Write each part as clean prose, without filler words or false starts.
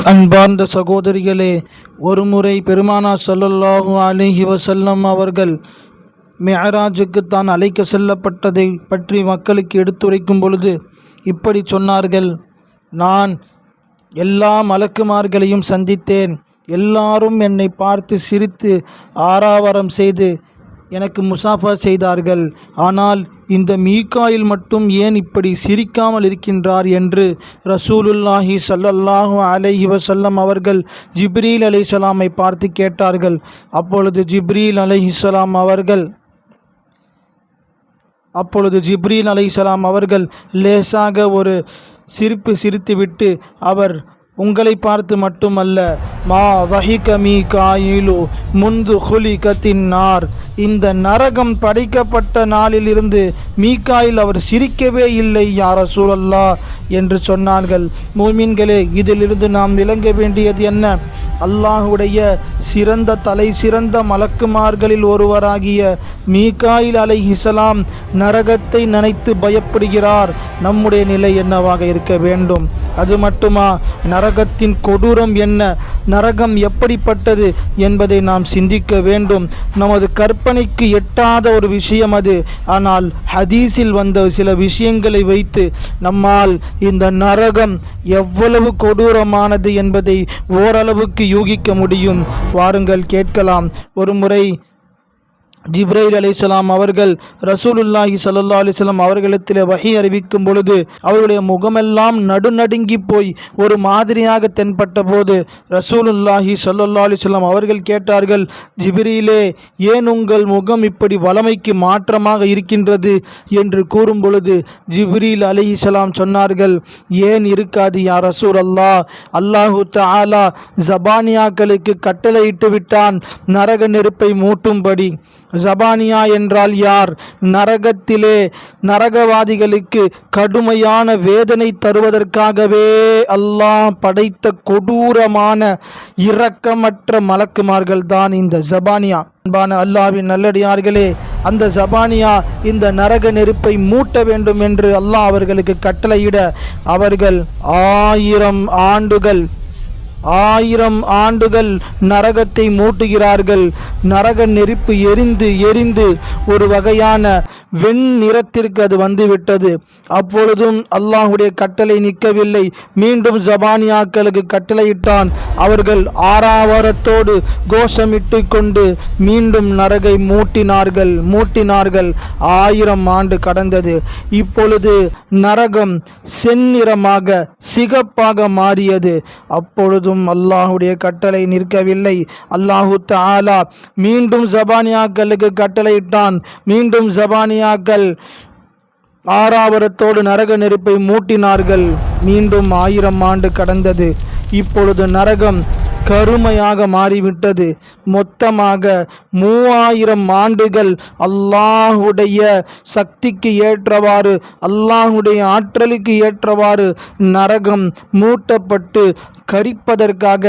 அன்பார்ந்த சகோதரிகளே, ஒருமுறை பெருமானார் ஸல்லல்லாஹு அலைஹி வஸல்லம் அவர்கள் மிஅராஜுக்கு தான் அழைக்க செல்லப்பட்டதை பற்றி மக்களுக்கு எடுத்துரைக்கும் பொழுது இப்படி சொன்னார்கள். நான் எல்லா மலக்குமார்களையும் சந்தித்தேன். எல்லாரும் என்னை பார்த்து சிரித்து ஆரவாரம் செய்து எனக்கு முசாஃபா செய்தார்கள். ஆனால் இந்த மீகாயில் மட்டும் ஏன் இப்படி சிரிக்காமல் இருக்கின்றார் என்று ரசூலுல்லாஹி ஸல்லல்லாஹு அலைஹி வஸல்லம் அவர்கள் ஜிப்ரீல் அலைஹிஸ்ஸலாமை பார்த்து கேட்டார்கள். அப்பொழுது ஜிப்ரீல் அலைஹிஸ்ஸலாம் அவர்கள் லேசாக ஒரு சிரிப்பு சிரித்துவிட்டு அவர் உங்களை பார்த்து மட்டுமல்ல, மா தஹிக மீகாயிலு முந்து குலிகத்தின் நார், இந்த நரகம் படைக்கப்பட்ட நாளிலிருந்து மீகாயில் அவர் சிரிக்கவே இல்லை யா ரசூலல்லாஹ் என்று சொன்னார்கள். மூமின்களே, இதிலிருந்து நாம் விளங்க வேண்டியது என்ன? அல்லாஹுடைய சிறந்த தலை சிறந்த மலக்குமார்களில் ஒருவராகிய மீகாயில் அலைஹிஸ்ஸலாம் நரகத்தை நினைத்து பயப்படுகிறார். நம்முடைய நிலை என்னவாக இருக்க வேண்டும்? அது மட்டுமா, நரகத்தின் கொடூரம் என்ன, நரகம் எப்படிப்பட்டது என்பதை நாம் சிந்திக்க வேண்டும். நமது கற்பனைக்கு எட்டாத ஒரு விஷயம் அது. ஆனால் ஹதீஸில் வந்த சில விஷயங்களை வைத்து நம்மால் இந்த நரகம் எவ்வளவு கொடூரமானது என்பதை ஓரளவுக்கு யூகிக்க முடியும். வாருங்கள் கேட்கலாம். ஒரு முறை ஜிப்ரீல் அலைஹிஸ்ஸலாம் அவர்கள் ரசூலுல்லாஹி ஸல்லல்லாஹு அலைஹி வஸல்லம் அவர்களிடத்தில் வஹி அறிவிக்கும் பொழுது அவருடைய முகமெல்லாம் நடுநடுங்கி போய் ஒரு மாதிரியாக தென்பட்ட போது ரசூலுல்லாஹி ஸல்லல்லாஹு அலைஹி வஸல்லம் அவர்கள் கேட்டார்கள், ஜிப்ரீலே, ஏன் உங்கள் முகம் இப்படி வளமைக்கு மாற்றமாக இருக்கின்றது என்று கூறும் பொழுது ஜிப்ரீல் அலைஹிஸ்ஸலாம் சொன்னார்கள், ஏன் இருக்காது யா ரசூலல்லாஹ், அல்லாஹு தஆலா ஜபானியாக்களுக்கு கட்டளையிட்டு விட்டான் நரக நெருப்பை மூட்டும்படி. ஜபானியா என்றால் யார்? நரகத்திலே நரகவாதிகளுக்கு கடுமையான வேதனை தருவதற்காகவே அல்லாஹ் படைத்த கொடூரமான இரக்கமற்ற மலக்குமார்கள் தான் இந்த ஜபானியா. அன்பான அல்லாஹ்வின் நல்லடியார்களே, அந்த ஜபானியா இந்த நரக நெருப்பை மூட்ட வேண்டும் என்று அல்லாஹ் அவர்களுக்கு கட்டளையிட அவர்கள் 1000 ஆண்டுகள் நரகத்தை மூட்டுகிறார்கள். நரக நெருப்பு எரிந்து ஒரு வகையான வெண்ணிறத்திற்கு அது வந்துவிட்டது. அப்பொழுதும் அல்லாஹுடைய கட்டளை நிற்கவில்லை. மீண்டும் ஜபானியாக்களுக்கு கட்டளையிட்டான். அவர்கள் ஆரவாரத்தோடு கோஷமிட்டு கொண்டு மீண்டும் நரகை மூட்டினார்கள். 1000 ஆண்டு கடந்தது. இப்பொழுது நரகம் செந்நிறமாக சிகப்பாக மாறியது. அப்பொழுதும் அல்லாஹுடைய கட்டளை நிற்கவில்லை. அல்லாஹு தஆலா மீண்டும் ஜபானியாக்களுக்கு கட்டளையிட்டான். மீண்டும் ஜபானியாக்கள் ஆரவாரத்தோடு நரக நெருப்பை மூட்டினார்கள். மீண்டும் 1000 ஆண்டு கடந்தது. இப்பொழுது நரகம் கருமையாக மாறிவிட்டது. மொத்தமாக 3000 ஆண்டுகள் அல்லாஹுடைய சக்திக்கு ஏற்றவாறு, அல்லாஹுடைய ஆற்றலுக்கு ஏற்றவாறு நரகம் மூட்டப்பட்டு கரிப்பதற்காக,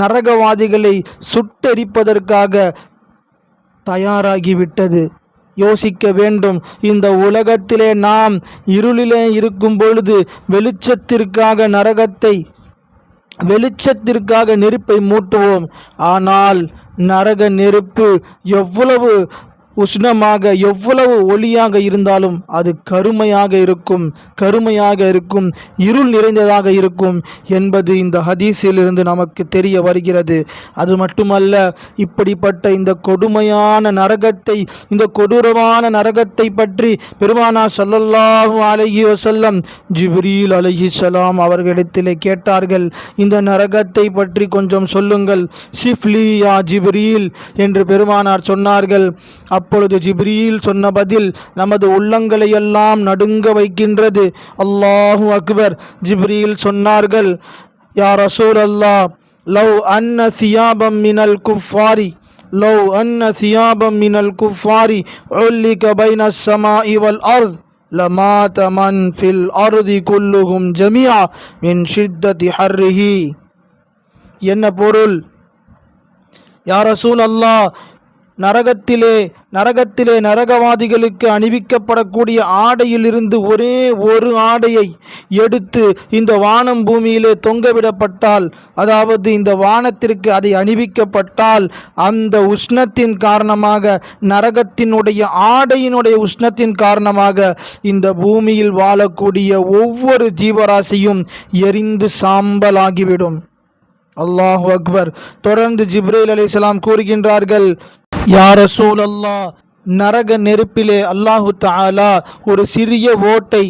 நரகவாதிகளை சுட்டெரிப்பதற்காக தயாராகிவிட்டது. யோசிக்க வேண்டும். இந்த உலகத்திலே நாம் இருளிலே இருக்கும் பொழுது வெளிச்சத்திற்காக நெருப்பை மூட்டுவோம். ஆனால் நரக நெருப்பு எவ்வளவு உஷ்ணமாக, எவ்வளவு ஒளியாக இருந்தாலும் அது கருமையாக இருக்கும், இருள் நிறைந்ததாக இருக்கும் என்பது இந்த ஹதீஸிலிருந்து நமக்கு தெரிய வருகிறது. அது மட்டுமல்ல, இப்படிப்பட்ட இந்த கொடுமையான நரகத்தை, இந்த கொடூரமான நரகத்தை பற்றி பெருமானார் ஸல்லல்லாஹு அலைஹி வஸல்லம் ஜிப்ரீல் அலைஹிஸ்ஸலாம் அவர்களிடத்திலே கேட்டார்கள், இந்த நரகத்தை பற்றி கொஞ்சம் சொல்லுங்கள், ஷிஃப்லி யா ஜிப்ரீல் என்று பெருமானார் சொன்னார்கள். அப்பொழுது ஜிப்ரீல் சொன்ன பதில் நமது உள்ளங்களை எல்லாம் நடுங்க வைக்கின்றது. அல்லாஹு அக்பர். ஜிப்ரீல் சொன்னார்கள், யா ரசூலல்லாஹ், லவ் அன்ன சியாபம் மினல் குஃபாரி உல்லிக பைன ஸமாஇ வல் அர்த் லமாத மன் ஃபில் அர்தி குல்லுஹும் ஜமீஆ மின் ஷித்ததி ஹர்ரிஹி. என்ன பொருள்? யா ரசூலல்லாஹ், நரகத்திலே நரகவாதிகளுக்கு அணிவிக்கப்படக்கூடிய ஆடையிலிருந்து ஒரே ஒரு ஆடையை எடுத்து இந்த வானம் பூமியிலே தொங்கவிடப்பட்டால், அதாவது இந்த வானத்திற்கு அதை அணிவிக்கப்பட்டால், அந்த உஷ்ணத்தின் காரணமாக, நரகத்தினுடைய ஆடையினுடைய உஷ்ணத்தின் காரணமாக இந்த பூமியில் வாழக்கூடிய ஒவ்வொரு ஜீவராசியும் எரிந்து சாம்பலாகிவிடும். அல்லாஹு அக்பர். தொடர்ந்து ஜிப்ரீல் அலைஹிஸ்ஸலாம் கூறுகின்றார்கள், யா ரசூல் அல்லாஹ், நரக நெருப்பிலே அல்லாஹு தஆலா ஒரு சிறிய ஓட்டை,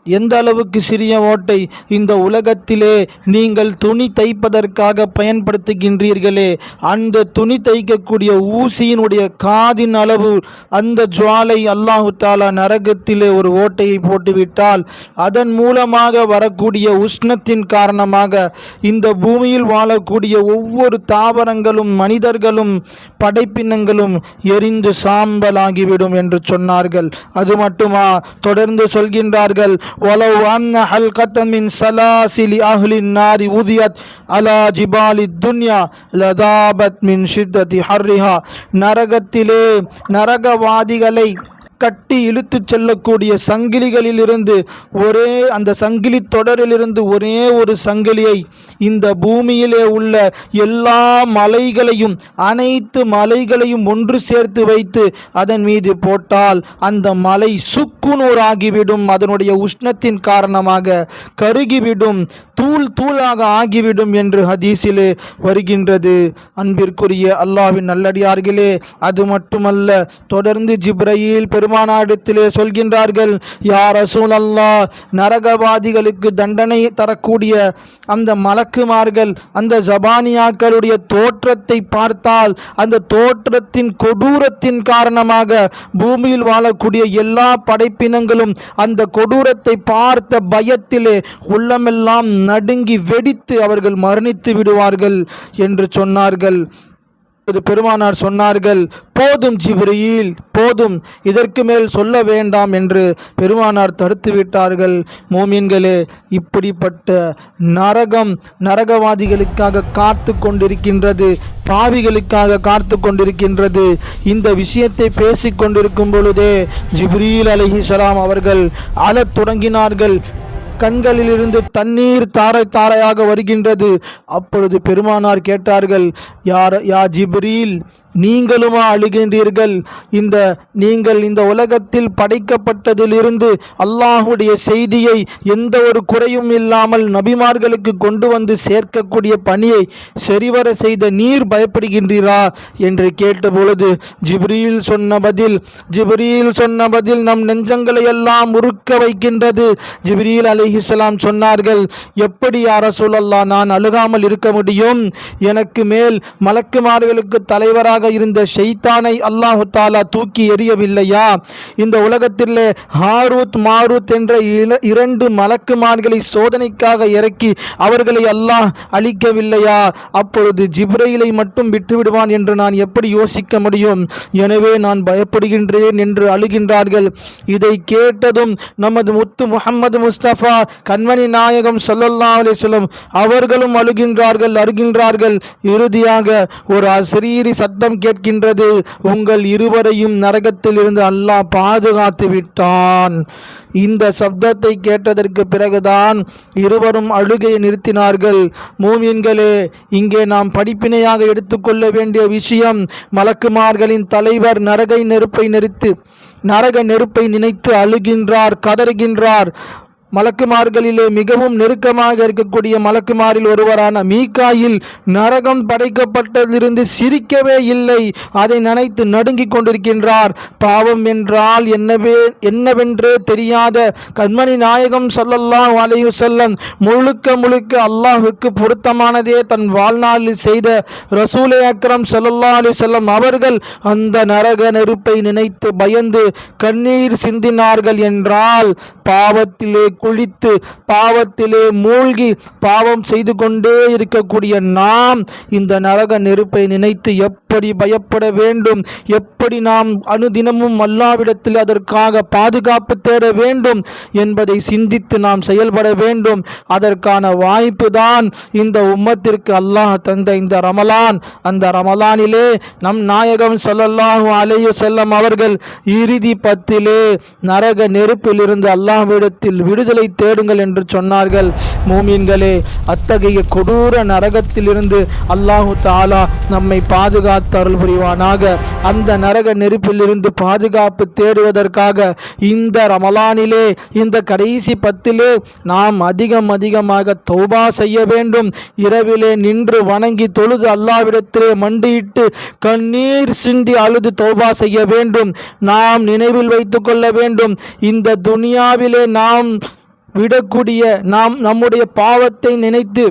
எந்த அளவுக்கு சிறிய ஓட்டை, இந்த உலகத்திலே நீங்கள் துணி தைப்பதற்காக பயன்படுத்துகின்றீர்களே, அந்த துணி தைக்கக்கூடிய ஊசியினுடைய காதின் அளவு அந்த ஜுவாலை அல்லாஹு தஆலா நரகத்திலே ஒரு ஓட்டையை போட்டுவிட்டால், அதன் மூலமாக வரக்கூடிய உஷ்ணத்தின் காரணமாக இந்த பூமியில் வாழக்கூடிய ஒவ்வொரு தாவரங்களும் மனிதர்களும் படைப்பினங்களும் எரிந்து சாம்பலாகிவிடும் என்று சொன்னார்கள். அது மட்டுமா, தொடர்ந்து சொல்கின்றார்கள், وَلَوْ أَنَّ حَلْقَةً مِنْ سَلَاسِلِ أَهْلِ النَّارِ وُضِعَتْ عَلَى جِبَالِ الدُّنْيَا لَذَابَتْ مِنْ شِدَّةِ حَرِّهَا. நரகத்திலே நரகவாதிகளை கட்டி இழுத்துச் செல்லக்கூடிய சங்கிலிகளிலிருந்து அந்த சங்கிலி தொடரிலிருந்து ஒரே ஒரு சங்கிலியை இந்த பூமியிலே உள்ள எல்லா மலைகளையும், அனைத்து மலைகளையும் ஒன்று சேர்த்து வைத்து அதன் மீது போட்டால் அந்த மலை சுக்குநூறாகிவிடும். அதனுடைய உஷ்ணத்தின் காரணமாக கருகிவிடும், தூள் தூளாக ஆகிவிடும் என்று ஹதீஸிலே வருகின்றது. அன்பிற்குரிய அல்லாஹ்வின் நல்லடியார்களே, அது மட்டுமல்ல, தொடர்ந்து ஜிப்ரீல் பெருமானாரிடத்திலே சொல்கின்றார்கள், யா ரசூலல்லாஹ், நரகவாதிகளுக்கு தண்டனை தரக்கூடிய அந்த மலக்குமார்கள் அந்த ஜபானியாக்களுடைய தோற்றத்தை பார்த்தால், அந்த தோற்றத்தின் கொடூரத்தின் காரணமாக பூமியில் வாழக்கூடிய எல்லா படைப்பினங்களும் அந்த கொடூரத்தை பார்த்த பயத்திலே உள்ளமெல்லாம் நடுங்கி வெடித்து அவர்கள் மரணித்து விடுவார்கள் என்று சொன்னார்கள். பெருமானார் சொன்னார்கள், போதும் ஜிப்ரீல், போதும், இதற்கு மேல் சொல்ல வேண்டாம் என்று பெருமானார் தடுத்து விட்டார்கள். மோமீன்களே, இப்படிப்பட்ட நரகம் நரகவாதிகளுக்காக காத்து கொண்டிருக்கின்றது, பாவிகளுக்காக காத்து கொண்டிருக்கின்றது. இந்த விஷயத்தை பேசிக் கொண்டிருக்கும் பொழுதே ஜிப்ரீல் அலைஹிஸ்ஸலாம் அவர்கள் அழத் தொடங்கினார்கள். கண்களிலிருந்து தண்ணீர் தாரை தாரையாக வருகின்றது. அப்பொழுது பெருமானார் கேட்டார்கள், யா ஜிப்ரீல், நீங்களுமா அழுகின்றீர்கள்? நீங்கள் இந்த உலகத்தில் படைக்கப்பட்டதிலிருந்து அல்லாஹுடைய செய்தியை எந்த ஒரு குறையும் இல்லாமல் நபிமார்களுக்கு கொண்டு வந்து சேர்க்கக்கூடிய பணியை சரிவர செய்த நீர் பயப்படுகின்றீரா என்று கேட்டபொழுது ஜிப்ரீல் சொன்ன பதில் நம் நெஞ்சங்களை எல்லாம் உருக்க வைக்கின்றது. ஜிப்ரீல் அலைஹிஸ்ஸலாம் சொன்னார்கள், எப்படி யா ரசூலல்லாஹ், நான் அழுகாமல் இருக்க முடியும்? எனக்கு மேல் மலக்குமார்களுக்கு தலைவராக இருந்த ஷைத்தானை அல்லாஹு தாலா தூக்கி எறியவில்லையா? இந்த உலகத்திலே ஹாரூத் மாரூத் என்ற இரண்டு மலக்குமார்களை சோதனைக்காக இறக்கி அவர்களை அல்லாஹ் அழிக்கவில்லையா? அப்பொழுது ஜிப்ரீலை மட்டும் விட்டுவிடுவான் என்று நான் எப்படி யோசிக்க முடியும்? எனவே நான் பயப்படுகின்றேன் என்று அழுகின்றார்கள். இதை கேட்டதும் நமது முத்து முஹம்மது முஸ்தபா கண்மணி நாயகம் ஸல்லல்லாஹு அலைஹி வஸல்லம் அவர்களும் அழுகின்றார்கள். இறுதியாக ஒரு அசரீரி சத்தம் கேட்கின்றது, உங்கள் இருவரையும் நரகத்தில் இருந்து அல்லாஹ் பாதுகாத்து விட்டான். இந்த சப்தத்தை கேட்டதற்கு பிறகுதான் இருவரும் அழுகையை நிறுத்தினார்கள். மூமின்களே, இங்கே நாம் படிப்பினையாக எடுத்துக்கொள்ள வேண்டிய விஷயம், மலக்குமார்களின் தலைவர் நரக நெருப்பை நினைத்து அழுகின்றார், கதறுகின்றார். மலக்குமார்களிலே மிகவும் நெருக்கமாக இருக்கக்கூடிய மலக்குமாரில் ஒருவரான மீகாயில் நரகம் படைக்கப்பட்டதிலிருந்து சிரிக்கவே இல்லை. அதை நினைத்து நடுங்கிக் கொண்டிருக்கின்றார். பாவம் என்றால் என்னவென்றே தெரியாத கண்மணி நாயகம் ஸல்லல்லாஹு அலைஹி வஸல்லம் முழுக்க அல்லாஹ்வுக்கு பொருத்தமானதே தன் வாழ்நாளில் செய்த ரசூலே அக்ரம் ஸல்லல்லாஹு அலைஹி வஸல்லம் அவர்கள் அந்த நரக நெருப்பை நினைத்து பயந்து கண்ணீர் சிந்தினார்கள் என்றால் பாவத்திலே குளித்து பாவத்திலே மூழ்கி பாவம் செய்து கொண்டே இருக்கக்கூடிய நாம் இந்த நரக நெருப்பை நினைத்து எப்படி பயப்பட வேண்டும், எப்படி நாம் அனுதினமும் அல்லாஹ்விடத்தில் அதற்காக பாதுகாப்பு தேட வேண்டும் என்பதை சிந்தித்து நாம் செயல்பட வேண்டும். அதற்கான வாய்ப்பு தான் இந்த உம்மத்திற்கு அல்லாஹ் தந்த இந்த ரமலான். அந்த ரமலானிலே நம் நாயகம் ஸல்லல்லாஹு அலைஹி வஸல்லம் அவர்கள் இறுதி பத்திலே நரக நெருப்பில் இருந்து அல்லாஹ்விடத்தில் விடுதலை தேடுங்கள் என்று சொன்னார்கள். மூமின்களே, அத்தகைய கொடூர நரகத்திலிருந்து அல்லாஹு தஆலா நம்மை பாதுகாத்து அருள் புரிவானாக. அந்த நரக நெருப்பில் இருந்து பாதுகாப்பு தேடுவதற்காக இந்த ரமலானிலே இந்த கடைசி பத்திலே நாம் அதிகமாக தௌபா செய்ய வேண்டும். இரவிலே நின்று வணங்கி தொழுது அல்லாஹ்விடத்திலே மண்டியிட்டு கண்ணீர் சிந்தி அழுது தௌபா செய்ய வேண்டும். நாம் நினைவில் வைத்துக் கொள்ள வேண்டும், இந்த துனியாவிலே நாம் விடக்கூடிய நம்முடைய பாவத்தை நினைத்து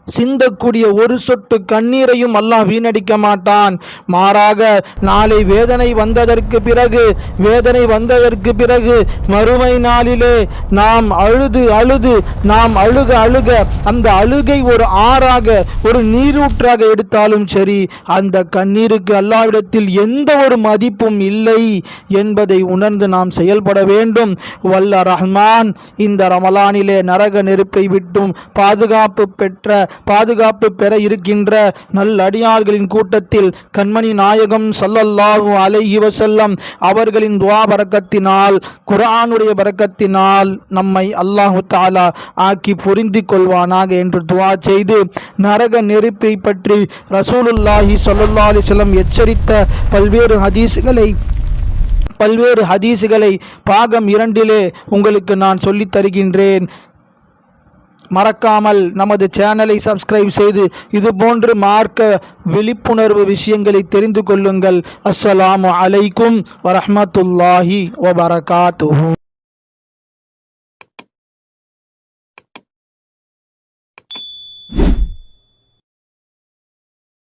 சிந்தக்கூடிய ஒரு சொட்டு கண்ணீரையும் அல்லாஹ் வீணடிக்க மாட்டான். மாறாக நாளை வேதனை வந்ததற்கு பிறகு மறுமை நாளிலே நாம் அழுக அந்த அழுகை ஒரு ஆறாக ஒரு நீரூற்றாக எடுத்தாலும் சரி, அந்த கண்ணீருக்கு அல்லாஹ்விடத்தில் எந்த ஒரு மதிப்பும் இல்லை என்பதை உணர்ந்து நாம் செயல்பட வேண்டும். வல்ல ரஹ்மான் இந்த ரமலானிலே நரக நெருப்பை விட்டும் பாதுகாப்பு பெற இருக்கின்ற நல்லடியார்களின் கூட்டத்தில் கண்மணி நாயகம் ஸல்லல்லாஹு அலைஹி வஸல்லம் அவர்களின் துஆ பரக்கத்தினால், குர்ஆனுடைய பரக்கத்தினால் நம்மை அல்லாஹு தஆலா ஆக்கி புரிந்து கொள்வானாக என்று துஆ செய்து, நரக நெருப்பை பற்றி ரசூலுல்லாஹி ஸல்லல்லாஹு அலைஹி வஸல்லம் எச்சரித்த பல்வேறு ஹதீஸுகளை பாகம் 2 உங்களுக்கு நான் சொல்லித் தருகின்றேன். மறக்காமல் நமது சேனலை சப்ஸ்கிரைப் செய்து இதுபோன்று மார்க்க விழிப்புணர்வு விஷயங்களை தெரிந்து கொள்ளுங்கள். அஸ்ஸலாமு அலைக்கும் வரஹ்மத்துல்லாஹி வபரகாத்துஹு.